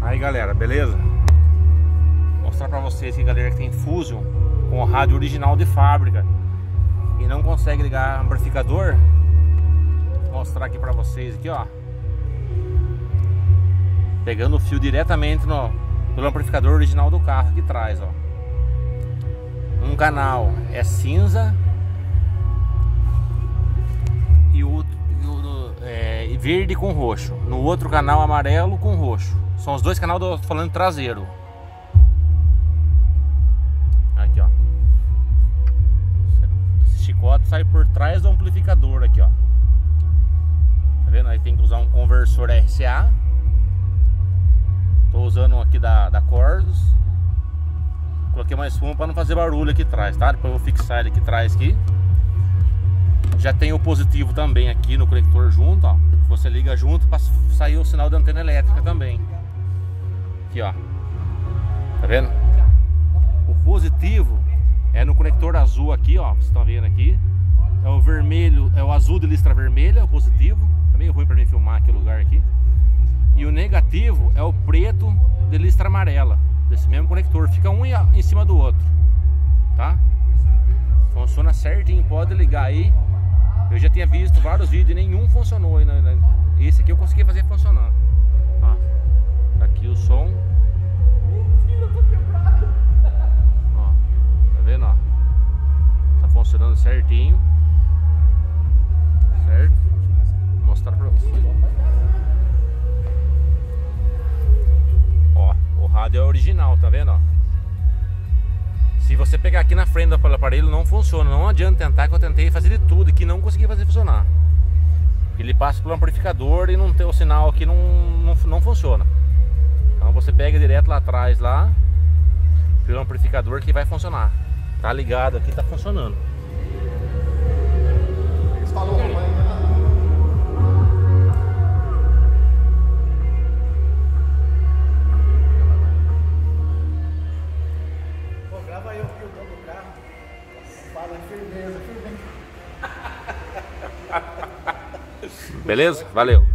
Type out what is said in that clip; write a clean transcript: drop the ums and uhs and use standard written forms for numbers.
Aí galera, beleza? Vou mostrar pra vocês que galera que tem Fusion com o rádio original de fábrica e não consegue ligar amplificador. Vou mostrar aqui pra vocês aqui, ó. Pegando o fio diretamente pelo amplificador original do carro que traz, ó. Um canal é cinza e o outro é verde com roxo. No outro canal amarelo com roxo. São os dois canais do falando traseiro. Aqui, ó. Esse chicote sai por trás do amplificador aqui, ó. Tá vendo? Aí tem que usar um conversor RCA. Tô usando um aqui da Cordos. Coloquei mais fumo para não fazer barulho aqui atrás, tá? Depois eu vou fixar ele aqui atrás aqui. Já tem o positivo também aqui no conector junto, ó. Você liga junto para sair o sinal da antena elétrica também. Aqui, ó. Tá vendo? O positivo é no conector azul aqui, ó. Você tá vendo aqui. É o vermelho, é o azul de listra vermelha, é o positivo. Tá meio ruim para mim filmar aqui o lugar aqui. E o negativo é o preto de listra amarela. Desse mesmo conector, fica um em cima do outro, tá? Funciona certinho, pode ligar aí. Eu já tinha visto vários vídeos e nenhum funcionou. Esse aqui eu consegui fazer funcionar. Ó, tá aqui o som. Ó, tá vendo, ó? Tá funcionando certinho. Certo? Vou mostrar pra vocês. O rádio é original, tá vendo, ó? Se você pegar aqui na frente do aparelho não funciona. Não adianta tentar, que eu tentei fazer de tudo que não consegui fazer funcionar. Ele passa pelo amplificador e não tem o sinal aqui, não funciona. Então você pega direto lá atrás lá pelo amplificador que vai funcionar. Tá ligado aqui, tá funcionando. Falou, grava aí o fio do carro. Fala firmeza, firmeza. Beleza? Valeu!